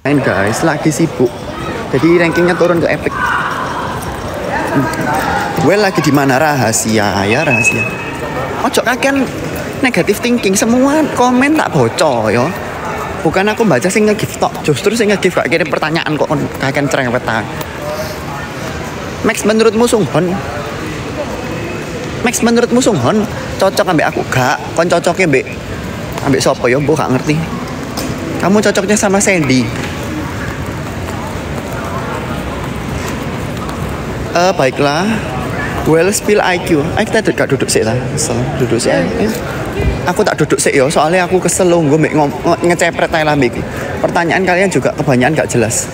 main guys, lagi sibuk. Jadi rankingnya turun ke epic. Well lagi di mana rahasia ya rahasia. Ojo kakean negative thinking, semua komen tak bocor yo. Bukan aku baca sing nge-give tok, justru sing nge-give gak kirim pertanyaan kok kakean cerewet. Max menurutmu Sunghon? Max menurutmu Sunghon cocok ambek aku gak? Kon cocoknya ambek sopo yo, mbok gak ngerti. Kamu cocoknya sama Sandy. Baiklah. Well spill IQ. Kita gak duduk sih lah. Kesel. Duduk sih. Aku tak duduk sih yo, soalnya aku kesel gue ngecepret ae lambe iki. Pertanyaan kalian juga kebanyakan gak jelas.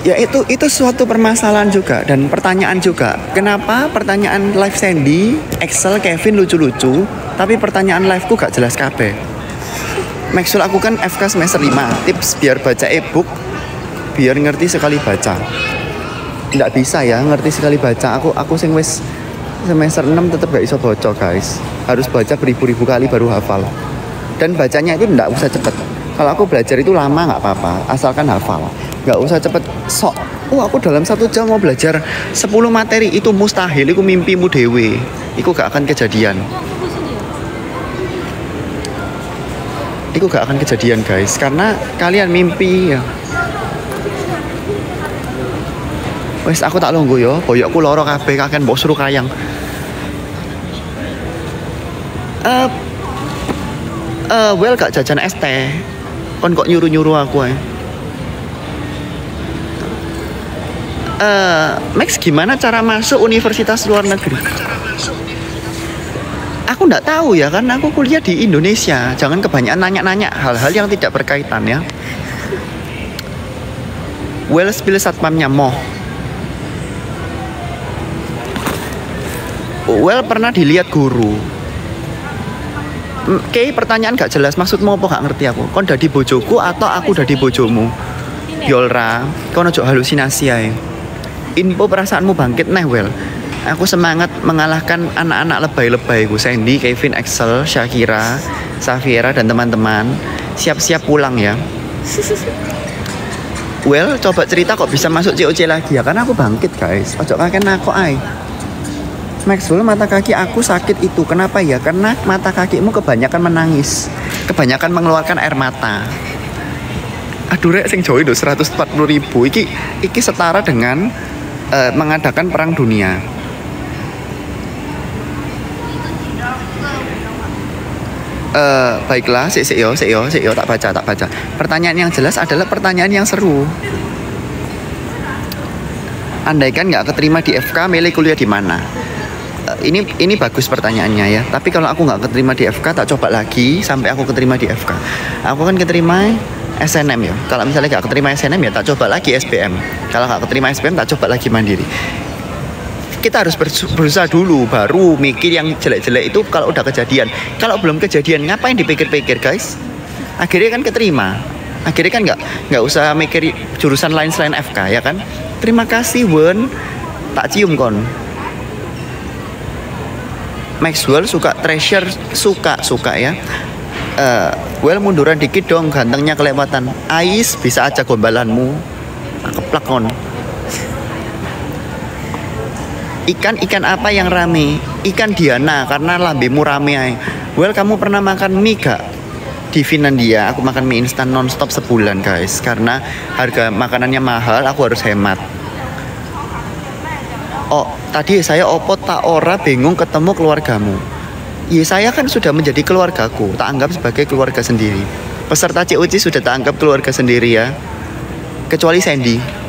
Ya itu suatu permasalahan juga dan pertanyaan juga. Kenapa pertanyaan live Sandy, Excel, Kevin lucu-lucu, tapi pertanyaan liveku gak jelas kabeh. Maxwell aku kan FK semester 5, tips biar baca e-book, biar ngerti sekali baca. Nggak bisa ya ngerti sekali baca. Aku sing wis semester 6 tetap gak iso baca guys. Harus baca beribu-ribu kali baru hafal. Dan bacanya itu nggak usah cepet. Kalau aku belajar itu lama nggak apa-apa, asalkan hafal. Nggak usah cepet sok. Aku dalam 1 jam mau belajar 10 materi, itu mustahil. Itu mimpimu dewe. Itu gak akan kejadian. Itu gak akan kejadian guys, karena kalian mimpi ya. Wes aku tak longgo yo, boyokku loro kabeh kaken mbok suruh kayang. Well gak jajan es teh. Kon kok nyuruh-nyuruh aku ae. Max gimana cara masuk universitas luar negeri? Aku nggak tahu ya, kan aku kuliah di Indonesia. Jangan kebanyakan nanya-nanya hal-hal yang tidak berkaitan ya. Well spill satpamnya moh. Well pernah dilihat guru. Kayak pertanyaan gak jelas, maksudmu apa gak ngerti aku. Kon dadi bojoku atau aku dadi bojomu? Yolra, kon ojo halusinasi ae. Info perasaanmu bangkit neh well. Aku semangat mengalahkan anak-anak lebay-lebay ku, Sandy, Kevin, Excel, Shakira, Safiera dan teman-teman. Siap-siap pulang ya. Well, coba cerita kok bisa masuk COC lagi ya, karena aku bangkit guys. Ojo kaken aku ae. Maxwell, mata kaki aku sakit itu. Kenapa ya? Karena mata kakimu kebanyakan menangis, kebanyakan mengeluarkan air mata. Aduh rek, sing join 140.000. Iki setara dengan mengadakan perang dunia. Baiklah, sik yo, tak baca. Pertanyaan yang jelas adalah pertanyaan yang seru. Andaikan nggak keterima di FK, milih kuliah di mana? Ini bagus pertanyaannya ya. Tapi kalau aku nggak keterima di FK, tak coba lagi sampai aku keterima di FK. Aku kan keterima SNM ya. Kalau misalnya nggak keterima SNM ya tak coba lagi SBM. Kalau nggak keterima SBM tak coba lagi mandiri. Kita harus berusaha dulu, baru mikir yang jelek-jelek itu kalau udah kejadian. Kalau belum kejadian ngapain dipikir-pikir guys? Akhirnya kan keterima. Akhirnya kan nggak usah mikir jurusan lain selain FK ya kan? Terima kasih Wen, tak cium kon. Maxwell suka treasure, suka ya. Well munduran dikit dong, gantengnya kelewatan. Ais bisa aja gombalanmu. Keplak kon. Ikan apa yang rame? Ikan Diana, karena lambemu rame ay. Well kamu pernah makan mie gak? Di Finlandia aku makan mie instan nonstop sebulan guys, karena harga makanannya mahal, aku harus hemat. Oh, tadi saya opot tak ora bingung ketemu keluargamu. Ya saya kan sudah menjadi keluargaku, tak anggap sebagai keluarga sendiri. Peserta COC sudah tak anggap keluarga sendiri ya. Kecuali Sandy.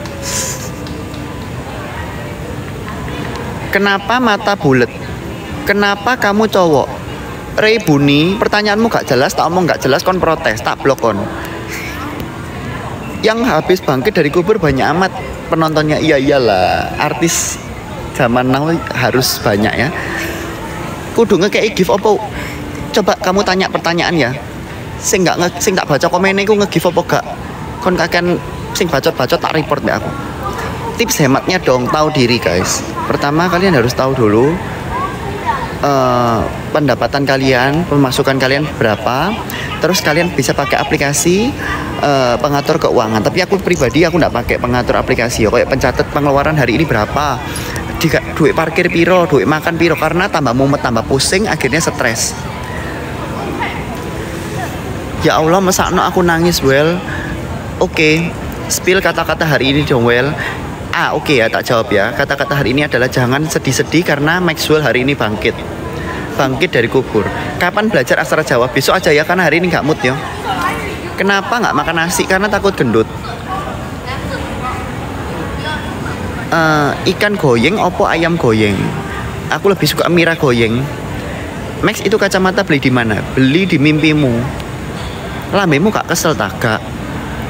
Kenapa mata bulat? Kenapa kamu cowok? Ray Buni, pertanyaanmu gak jelas, tak omong gak jelas, kon protes, tak blok kon. Yang habis bangkit dari kubur banyak amat penontonnya. Iyalah, artis zaman now harus banyak ya. Kudu nge-kayak give apa? Coba kamu tanya pertanyaan ya. Sing gak baca komennya ku nge-give apa gak? Kon kaken sing bacot-bacot tak report be aku. Tips hematnya dong, tahu diri guys. Pertama kalian harus tahu dulu pendapatan kalian, pemasukan kalian berapa, terus kalian bisa pakai aplikasi pengatur keuangan. Tapi aku pribadi aku nggak pakai pengatur aplikasi ya, kayak pencatat pengeluaran hari ini berapa, duit parkir piro, duit makan piro, karena tambah mumet, tambah pusing, akhirnya stres. Ya Allah, mesakno aku nangis, Well. Oke, spill kata-kata hari ini dong, Well. Oke ya, tak jawab ya. Kata-kata hari ini adalah jangan sedih-sedih karena Maxwell hari ini bangkit dari kubur. Kapan belajar aksara Jawa? Besok aja ya, karena hari ini nggak mood ya. Kenapa nggak makan nasi? Karena takut gendut. Ikan goyeng opo ayam goyeng? Aku lebih suka mira goyeng. Max, itu kacamata beli di mana? Beli di mimpimu. Lambemu gak kesel tak? Gak.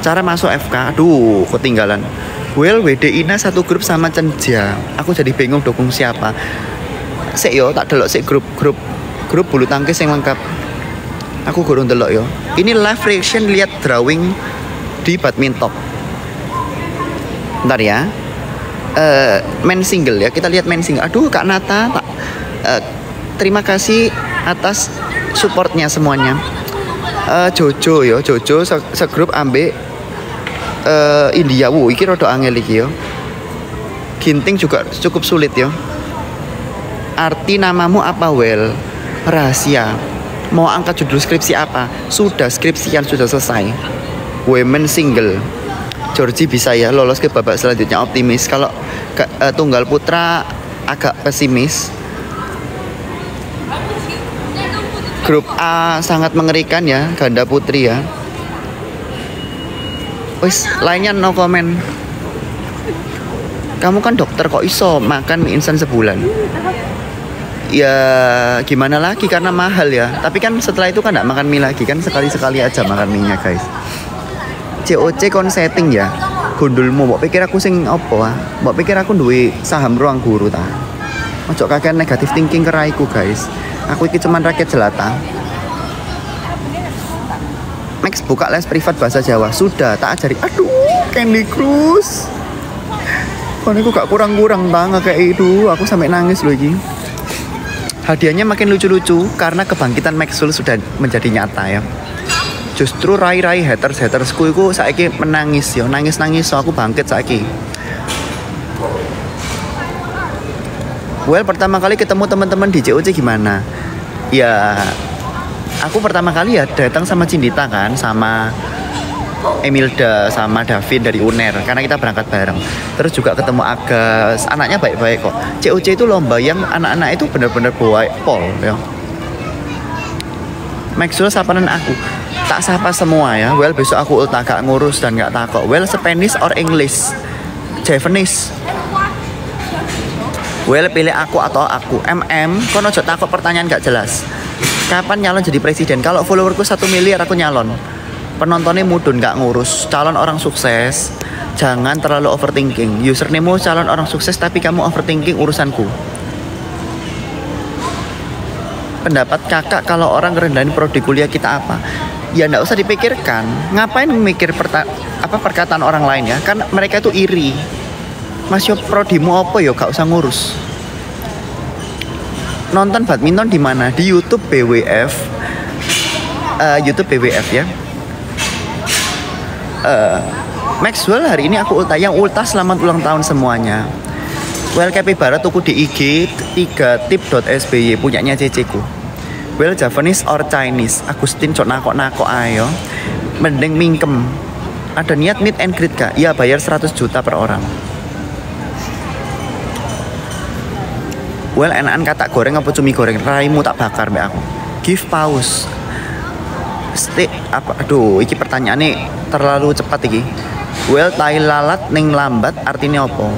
Cara masuk FK, aduh ketinggalan. Well, WD-ina satu grup sama Cenja. Aku jadi bingung dukung siapa. Sik yo, tak delok sik grup bulu tangkis yang lengkap. Aku gurung delok yo. Ini live reaction lihat drawing di badminton. Bentar ya. Main single ya. Kita lihat main single. Aduh, Kak Nata, terima kasih atas supportnya semuanya. Jojo yo, Jojo segrup ambek India. Iki rada angel iki yo. Ginting juga cukup sulit yo. Arti namamu apa, Well? Rahasia. Mau angkat judul skripsi apa? Sudah, skripsian sudah selesai. Women single. Georgie bisa ya lolos ke babak selanjutnya, optimis. Kalau tunggal putra agak pesimis. Grup A sangat mengerikan ya, ganda putri ya. Wis, lainnya no comment. Kamu kan dokter kok iso makan mie instan sebulan? Ya gimana lagi, karena mahal ya. Tapi kan setelah itu kan gak makan mie lagi, kan sekali-sekali aja makan mie-nya guys. COC kon setting ya. Gundulmu, mbok pikir aku sing opo ah? Mbok pikir aku duwe saham ruang guru ta? Ojo kakek negatif thinking keraiku guys. Aku iki cuman rakyat jelata. Max buka les privat bahasa Jawa. Sudah, tak ajari. Aduh, Candy Crush. Kok aku gak kurang-kurang banget kayak itu. Aku sampai nangis loh ini. Hadiahnya makin lucu-lucu karena kebangkitan Maxwell sudah menjadi nyata ya. Justru rai-rai haters-hatersku itu saiki menangis ya, nangis-nangis so aku bangkit saiki. Well, pertama kali ketemu teman-teman di COC gimana? Ya, aku pertama kali ya datang sama Cindita kan, sama Emilda, sama David dari UNER, karena kita berangkat bareng. Terus juga ketemu Agas, anaknya baik-baik kok. COC itu lomba yang anak-anak itu benar-benar baik pol ya. Maxwell sapanan aku, tak sapa semua ya. Well, besok aku ulta gak ngurus dan gak takok. Well, Spanish or English? Javanese. Well, pilih aku atau aku. Kono aja takut pertanyaan gak jelas. Kapan nyalon jadi presiden? Kalau followerku 1 miliar aku nyalon. Penontonnya mudun gak ngurus. Calon orang sukses, jangan terlalu overthinking. Username-mu calon orang sukses tapi kamu overthinking urusanku. Pendapat kakak kalau orang ngerendahin prodi kuliah kita apa? Ya nggak usah dipikirkan. Ngapain mikir perkataan orang lain ya? Kan mereka itu iri. Mas yo prodimu apa yo gak usah ngurus. Nonton badminton di mana? Di YouTube BWF. YouTube BWF ya. Maxwell hari ini aku ulta. Yang ulta selamat ulang tahun semuanya. Well, capybara tuku di IG 3tip.sby punyanya ceceku. Well, Javanese or Chinese? Agustin cok nakok ayo. Mending mingkem. Ada niat meet and greet kak? Iya, bayar 100 juta per orang. Well, enakan kata goreng apa cumi goreng? Raimu tak bakar mbak aku. Give pause. Stay apa? Aduh, iki pertanyaannya terlalu cepat iki. Well, tai lalat ning lambat artinya apa?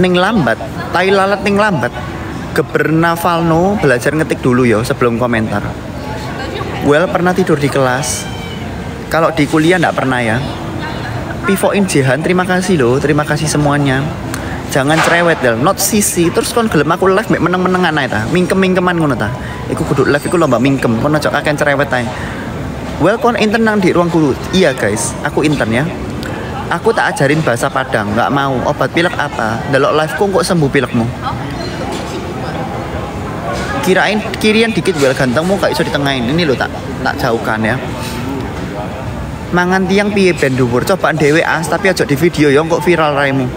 Ning lambat, tai lalat ning lambat. Gebernavalno belajar ngetik dulu ya sebelum komentar. Well, pernah tidur di kelas. Kalau di kuliah nggak pernah ya. Pivoin Jehan, terima kasih loh, terima kasih semuanya. Jangan cerewet Del, not sisi. Terus kon gelem aku live mek meneng-menengan ae ta. Mingkem-mingkeman ngono ta. Iku kudu live iku lomba mingkem. Kon aja kakek cerewet ae. Well, kon intern nang di ruang guru. Iya guys, aku intern ya. Aku tak ajarin bahasa Padang, nggak mau. Obat pilek apa? Delok live ku kok sembuh pilekmu. Kirain kirian dikit Well gantengmu gak iso ditengahin. Ini lo tak jauhkan ya. Mangan tiang piye ben dhuwur. Cobaan dhewe tapi aja di video ya kok viral raimu.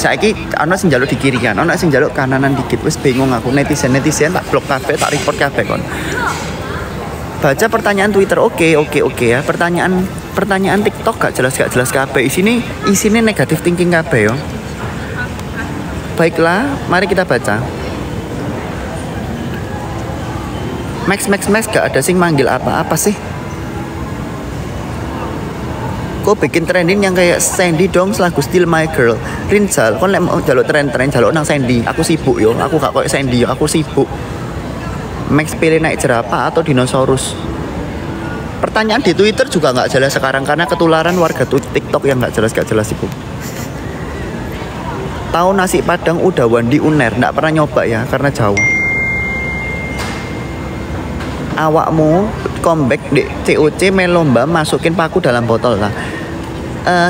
Saiki ana sing njaluk di kiri kan, ana sing njaluk kananan dikit. Wis bingung aku netizen tak blok kabeh, tak report kabeh kon. Baca pertanyaan Twitter oke ya. Pertanyaan TikTok gak jelas kabeh. Isine negatif thinking kabeh yo. Baiklah, mari kita baca. Max gak ada sing manggil apa-apa sih. Kok bikin trending yang kayak Sandy dong selagu Still My Girl. Rinjal, kon lek mau jaluk tren jaluk nang Sandy. Aku sibuk yo, aku gak koyo Sandy yo, aku sibuk. Max pilih naik jerapah atau dinosaurus. Pertanyaan di Twitter juga nggak jelas sekarang karena ketularan warga TikTok yang nggak jelas ibu. Tahu nasi padang udah Wandi Uner, nggak pernah nyoba ya karena jauh. Awakmu comeback di COC main lomba masukin paku dalam botol lah.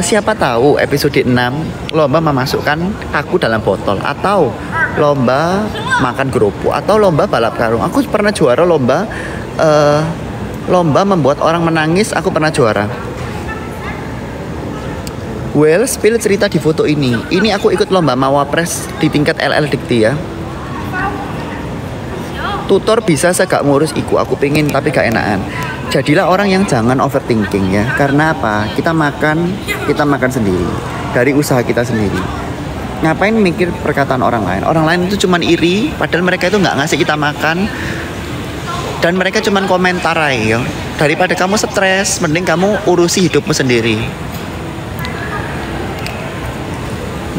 Siapa tahu episode 6 lomba memasukkan paku dalam botol atau lomba makan kerupuk atau lomba balap karung. Aku pernah juara lomba membuat orang menangis, aku pernah juara. Well, spill cerita di foto ini. Ini aku ikut lomba Mawapres di tingkat LL Dikti ya. Tutor bisa saya gak ngurus iku, aku pengen tapi gak enakan. Jadilah orang yang jangan overthinking ya. Karena apa? Kita makan sendiri dari usaha kita sendiri. Ngapain mikir perkataan orang lain? Orang lain itu cuman iri, padahal mereka itu nggak ngasih kita makan. Dan mereka cuman komentar aja. Daripada kamu stres, mending kamu urusi hidupmu sendiri.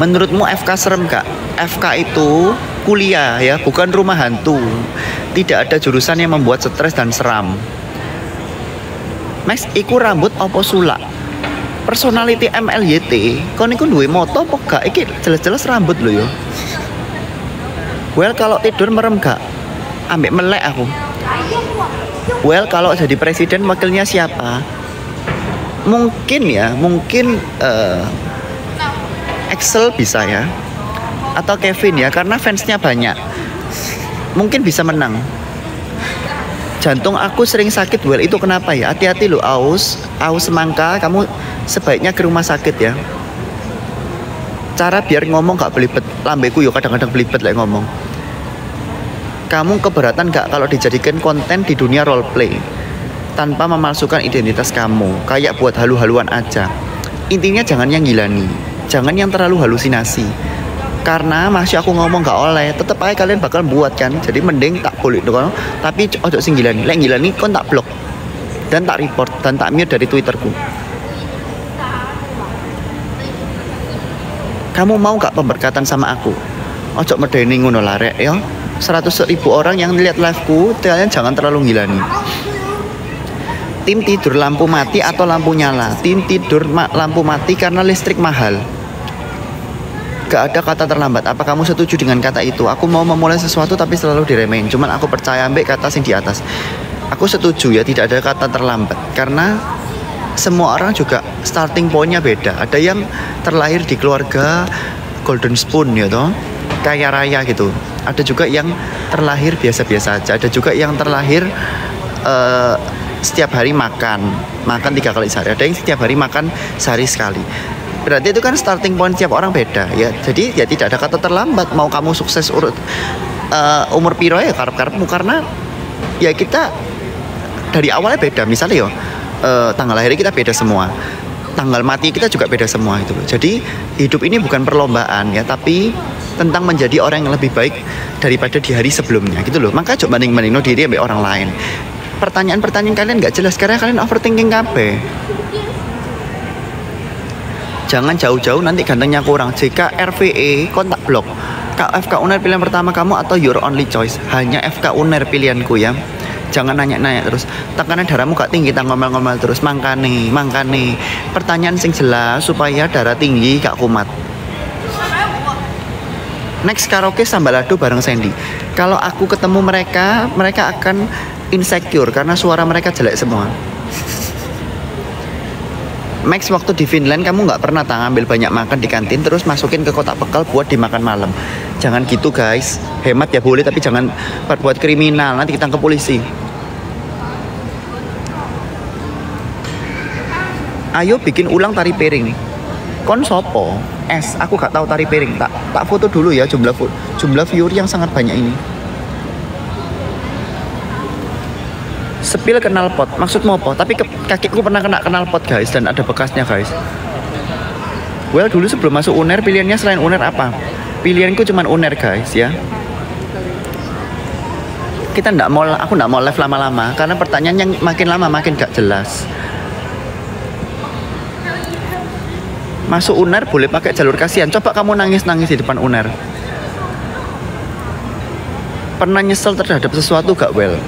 Menurutmu FK serem gak? FK itu kuliah ya, bukan rumah hantu. Tidak ada jurusan yang membuat stres dan seram. Max, iku rambut opo sulak? Personality MLYT, kon iku duwe moto apa gak? Iki jelas-jelas rambut lo yo. Well, kalau tidur merem gak? Ambek melek aku. Well, kalau jadi presiden wakilnya siapa? Mungkin Excel bisa ya. Atau Kevin ya, karena fansnya banyak. Mungkin bisa menang. Jantung aku sering sakit, Well, itu kenapa ya? Hati-hati lo, aus semangka, kamu sebaiknya ke rumah sakit ya. Cara biar ngomong gak belibet, lambeku yo kadang-kadang belibet lah ngomong. Kamu keberatan gak kalau dijadikan konten di dunia roleplay tanpa memalsukan identitas kamu, kayak buat halu-haluan aja. Intinya jangan yang gilani, jangan yang terlalu halusinasi. Karena masih aku ngomong gak oleh, tetep aja kalian bakal buat kan. Jadi mending tak boleh dong. Tapi ojo sing gilani. Lek gilani kon tak blok dan tak report dan tak mute dari Twitterku. Kamu mau gak pemberkatan sama aku? Ojo medeni ngono lah rek ya. 100.000 orang yang lihat liveku, kalian jangan terlalu gilani. Tim tidur lampu mati atau lampu nyala? Tim tidur lampu mati karena listrik mahal. Gak ada kata terlambat. Apa kamu setuju dengan kata itu? Aku mau memulai sesuatu tapi selalu diremehin. Cuman aku percaya ambek kata sing di atas. Aku setuju ya, tidak ada kata terlambat. Karena semua orang juga starting pointnya beda. Ada yang terlahir di keluarga golden spoon ya toh, kaya raya gitu. Ada juga yang terlahir biasa-biasa aja. Ada juga yang terlahir setiap hari makan 3 kali sehari. Ada yang setiap hari makan sehari sekali. Berarti itu kan starting point tiap orang beda ya. Jadi ya tidak ada kata terlambat. Mau kamu sukses umur piro ya karep-karepmu, karena ya kita dari awalnya beda. Misalnya tanggal lahir kita beda semua, tanggal mati kita juga beda semua itu. Jadi hidup ini bukan perlombaan ya, tapi tentang menjadi orang yang lebih baik daripada di hari sebelumnya gitu loh. Maka coba banding-banding diri sama orang lain. Pertanyaan-pertanyaan kalian nggak jelas karena kalian overthinking kabeh. Jangan jauh-jauh nanti gantengnya kurang. Jika RVE kontak blok. FK Uner pilihan pertama kamu atau your only choice? Hanya FK Uner pilihanku ya. Jangan nanya-nanya terus. Tekanan darahmu gak tinggi, tak ngomel-ngomel terus. Mangkane. Pertanyaan sing jelas supaya darah tinggi gak kumat. Next karaoke Sambalado bareng Sandy. Kalau aku ketemu mereka akan insecure karena suara mereka jelek semua. Max, waktu di Finland kamu nggak pernah ngambil banyak makan di kantin terus masukin ke kotak bekal buat dimakan malam. Jangan gitu guys. Hemat ya boleh, tapi jangan berbuat kriminal, nanti kita ke polisi. Ayo bikin ulang tari piring. Kon sopo? Aku gak tahu tari piring. Tak foto dulu ya jumlah viewer yang sangat banyak ini. Sepil knalpot, maksudmu apa? Tapi kakiku pernah kena knalpot guys, dan ada bekasnya guys. Well, dulu sebelum masuk UNER, pilihannya selain UNER apa? Pilihanku cuma UNER guys ya. Aku nggak mau live lama-lama karena pertanyaan yang makin lama makin gak jelas. Masuk UNER boleh pakai jalur kasihan. Coba kamu nangis-nangis di depan UNER. Pernah nyesel terhadap sesuatu gak, Well?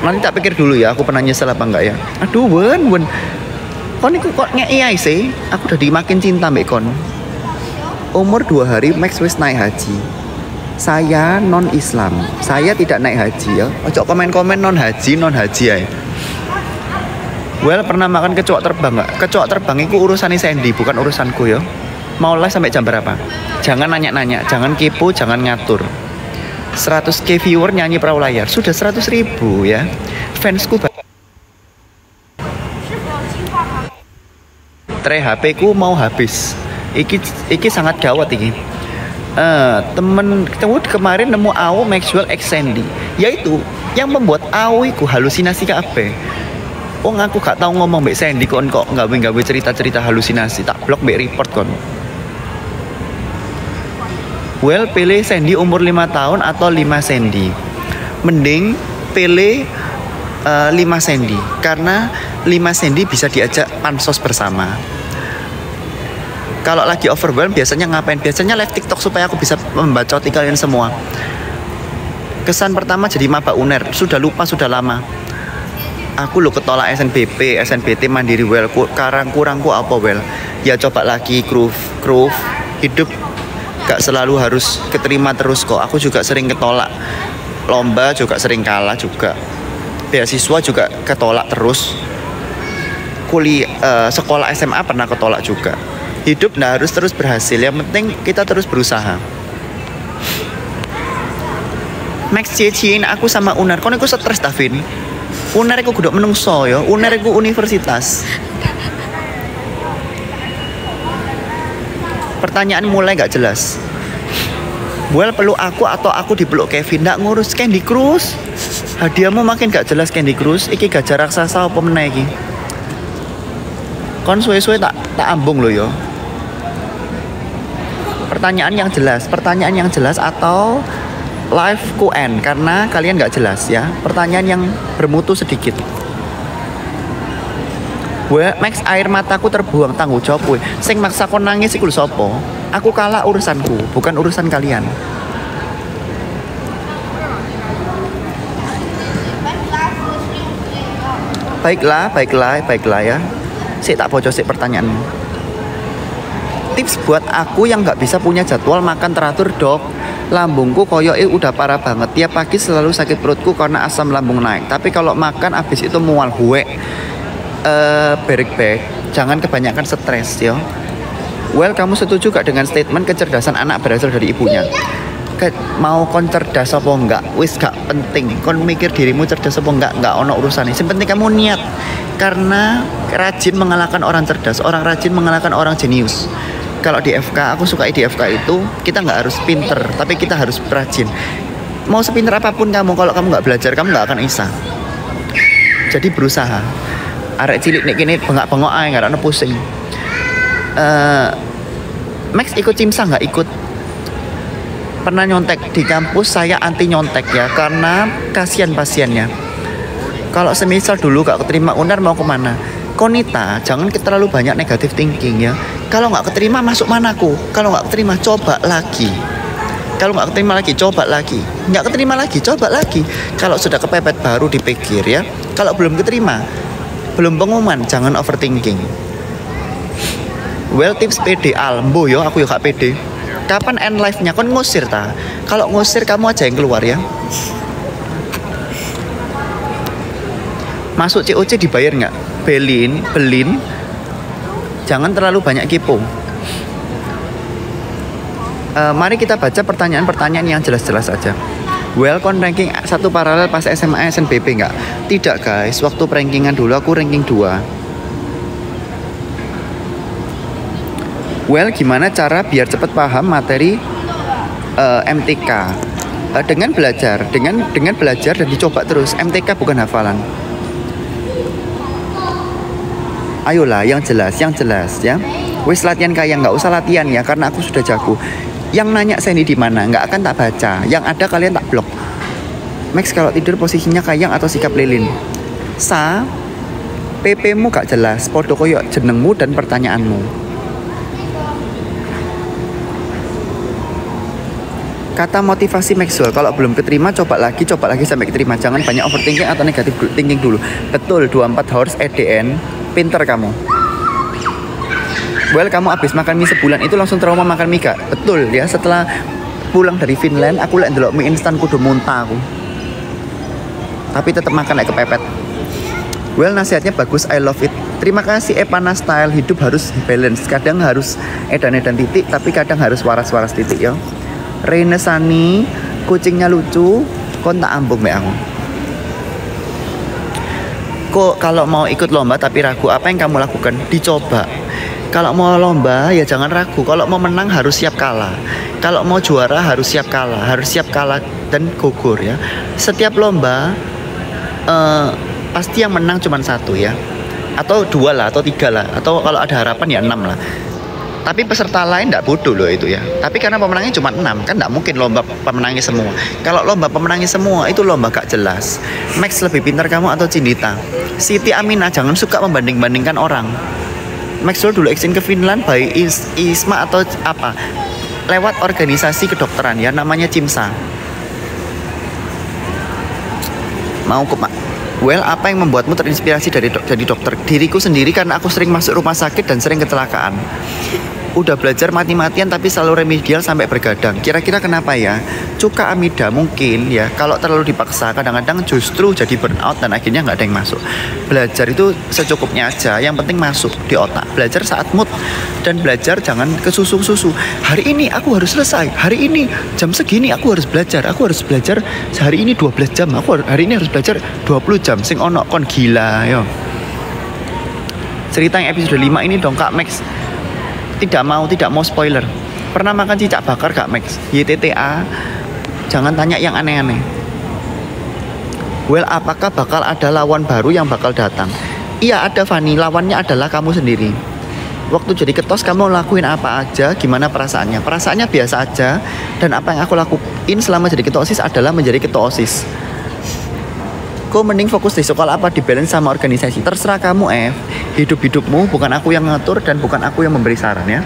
Nanti tak pikir dulu ya, aku pernah nyesel apa enggak ya. Aduh, Wen. Kon iku kok ngei sih? Aku udah dimakin cinta mbek kon. Umur 2 hari Max wis naik haji. Saya non Islam. Saya tidak naik haji ya. Ojo komen-komen non haji ya. Well, pernah makan kecoak terbang nggak? Kecoak terbang itu urusan Sandy, bukan urusanku ya. Mau live sampai jam berapa? Jangan nanya-nanya, jangan kepo, jangan ngatur. 100k viewer nyanyi perahu layar, sudah 100.000 ya. Fansku tre HP ku mau habis. Iki sangat gawat iki. Temen kemarin nemu AO Maxwell X Sandy, yaitu yang membuat AO iku halusinasi kabeh. Aku gak tahu ngomong mbek Sandy kok gawe cerita-cerita halusinasi, tak blok mbek report kon. Well, pilih Sandy umur 5 tahun atau 5 Sandy. Mending pilih 5 Sandy karena 5 Sandy bisa diajak pansos bersama. Kalau lagi overwhelmed biasanya ngapain? Biasanya live TikTok supaya aku bisa membacoti kalian semua. Kesan pertama jadi maba UNER, sudah lupa sudah lama. Aku lo ketolak SNBP, SNBT Mandiri. Well, kurangku apa Well? Ya coba lagi groove. Hidup gak selalu harus keterima terus kok. Aku juga sering ketolak. Lomba juga sering kalah juga. Beasiswa juga ketolak terus. Sekolah SMA pernah ketolak juga. Hidup nggak harus terus berhasil, yang penting kita terus berusaha. Max ciein aku sama UNER, kon aku stres Davin. UNER aku kudu menungso ya, UNER aku universitas. Pertanyaan mulai gak jelas. Well, peluk aku atau aku dipeluk Kevin? Nggak ngurus Candy Crush. Hadiahmu makin gak jelas Candy Crush. Iki gajah raksasa apa meneh iki? Kon suwe-suwe tak ambung lo yo. Pertanyaan yang jelas atau live QN karena kalian nggak jelas ya. Pertanyaan yang bermutu sedikit. Max, air mataku terbuang, tanggung jawab gue. Sing maksa kon nangis iku sopo? Aku kalah urusanku, bukan urusan kalian. Baiklah ya. Sik tak bocor sik pertanyaanmu. Tips buat aku yang nggak bisa punya jadwal makan teratur dok. Lambungku koyoke udah parah banget. Tiap pagi selalu sakit perutku karena asam lambung naik. Tapi kalau makan abis itu mual huwe. Baik. Jangan kebanyakan stres ya. Well, kamu setuju gak dengan statement kecerdasan anak berasal dari ibunya? Mau kon cerdas apa enggak? Wis gak penting. Kon mikir dirimu cerdas apa enggak ono urusannya. Yang penting kamu niat. Karena rajin mengalahkan orang cerdas. Orang rajin mengalahkan orang jenius. Kalau di FK, aku suka di FK itu kita nggak harus pinter, tapi kita harus rajin. Mau sepinter apapun kamu, kalau kamu nggak belajar, kamu nggak akan bisa. Jadi berusaha. Arek cilik nek kene bengak-bengok ae nggak ada pusing. Max ikut Cimsa nggak ikut? Pernah nyontek di kampus, saya anti nyontek ya, karena kasihan pasiennya. Kalau semisal dulu gak keterima UNER mau kemana? Konita, jangan terlalu banyak negatif thinking ya. Kalau nggak keterima masuk manaku. Kalau nggak keterima coba lagi. Kalau nggak keterima lagi coba lagi. Nggak keterima lagi coba lagi. Kalau sudah kepepet baru dipikir ya. Kalau belum keterima, belum pengumuman, jangan overthinking. Well, tips PD almbo yo, aku yo gak PD. Kapan end live-nya? Kon ngusir ta? Kalau ngusir kamu aja yang keluar ya. Masuk COC dibayar nggak? Belin. Jangan terlalu banyak kepo. Mari kita baca pertanyaan-pertanyaan yang jelas-jelas aja. Well, kon ranking satu paralel pas SMA SNBP nggak? Tidak guys, waktu rankingan dulu aku ranking 2. Well, gimana cara biar cepat paham materi MTK? Dengan belajar, dengan belajar dan dicoba terus. MTK bukan hafalan. Ayolah, yang jelas ya. Wis latihan kayak nggak usah latihan ya, karena aku sudah jago. Yang nanya Sandy di mana, nggak akan tak baca. Yang ada kalian tak blok. Max kalau tidur posisinya kayang atau sikap lilin. PP-mu gak jelas, podo koyo jenengmu dan pertanyaanmu. Kata motivasi Maxwell, kalau belum keterima coba lagi sampai keterima. Jangan banyak overthinking atau negatif thinking dulu. Betul, 24 hours EDN, pinter kamu. Well, kamu habis makan mie sebulan itu langsung trauma makan mie gak? Betul ya, setelah pulang dari Finland aku liat ndelok mie instan kudu muntah aku. Tapi tetap makan kayak kepepet. Well, nasihatnya bagus, I love it. Terima kasih Epana Style, hidup harus balance. Kadang harus edan-edan titik, tapi kadang harus waras-waras titik ya. Reina Sani, kucingnya lucu, kon tak ambung mbak aku. Kok kalau mau ikut lomba tapi ragu, apa yang kamu lakukan? Dicoba. Kalau mau lomba ya jangan ragu. Kalau mau menang harus siap kalah. Kalau mau juara harus siap kalah dan gugur ya. Setiap lomba pasti yang menang cuma 1 ya, atau 2 lah, atau 3 lah, atau kalau ada harapan ya 6 lah. Tapi peserta lain tidak bodoh loh itu ya. Tapi karena pemenangnya cuma 6, kan tidak mungkin lomba pemenangnya semua. Kalau lomba pemenangnya semua itu lomba gak jelas. Max lebih pintar kamu atau Cindita? Siti Aminah, jangan suka membanding-bandingkan orang. Maxwell dulu izin ke Finland by ISMA atau apa? Lewat organisasi kedokteran ya, namanya CIMSA. Mau ke Pak? Well, apa yang membuatmu terinspirasi dari jadi dokter? Diriku sendiri, karena aku sering masuk rumah sakit dan sering kecelakaan. Udah belajar mati-matian tapi selalu remedial sampai bergadang. Kira-kira kenapa ya? Cuka amida mungkin ya. Kalau terlalu dipaksa kadang-kadang justru jadi burnout dan akhirnya nggak ada yang masuk. Belajar itu secukupnya aja. Yang penting masuk di otak. Belajar saat mood dan belajar jangan ke susu-susu. Hari ini aku harus selesai. Hari ini jam segini aku harus belajar. Aku harus belajar sehari ini 12 jam. Hari ini harus belajar 20 jam. Sing ono kon gila yo. Cerita yang episode 5 ini dong Kak Max. Tidak mau spoiler. Pernah makan cicak bakar Kak Max? YTTA. Jangan tanya yang aneh-aneh. Well, apakah bakal ada lawan baru yang bakal datang? Iya ada Fanny, lawannya adalah kamu sendiri. Waktu jadi ketos kamu lakuin apa aja? Gimana perasaannya? Perasaannya biasa aja. Dan apa yang aku lakuin selama jadi ketua OSIS adalah menjadi ketua OSIS. Kau mending fokus di sekolah apa, di balance sama organisasi. Terserah kamu Hidup-hidupmu, bukan aku yang ngatur dan bukan aku yang memberi saran ya.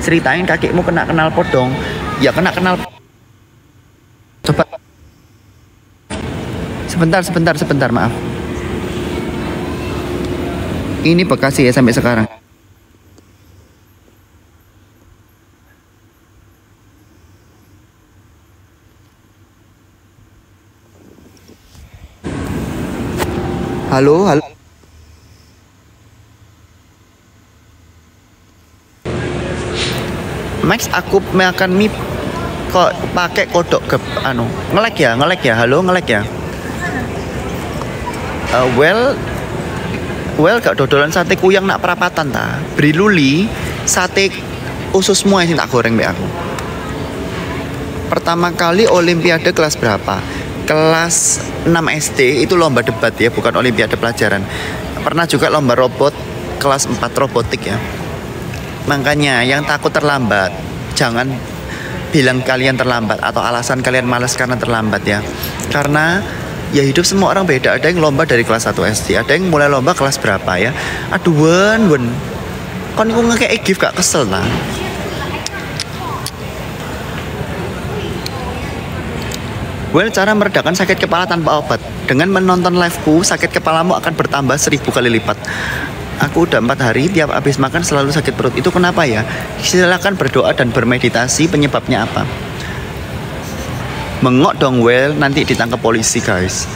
Ceritain kakekmu kena kenal podong. Ya kena kenal. Coba. Sebentar maaf. Ini Bekasi ya sampai sekarang. Halo. Max, aku makan mie kok pakai kodok ke ngelek ya. Halo, ngelek ya. Well gak dodolan sate kuyang nak perapatan ta. Beri luli sate usus semua yang tak goreng mbak aku. Pertama kali olimpiade kelas berapa? Kelas 6 SD itu lomba debat ya, bukan olimpiade pelajaran. Pernah juga lomba robot kelas 4 robotik ya. Makanya yang takut terlambat, jangan bilang kalian terlambat atau alasan kalian malas karena terlambat ya. Karena ya hidup semua orang beda. Ada yang lomba dari kelas 1 SD, ada yang mulai lomba kelas berapa ya. Aduh wen kon iku ngekek gift gak kesel lah. Well, cara meredakan sakit kepala tanpa obat. Dengan menonton liveku, sakit kepalamu akan bertambah 1000 kali lipat. Aku udah 4 hari tiap habis makan selalu sakit perut. Itu kenapa ya? Silakan berdoa dan bermeditasi. Penyebabnya apa? Mengok dong, well, nanti ditangkap polisi guys.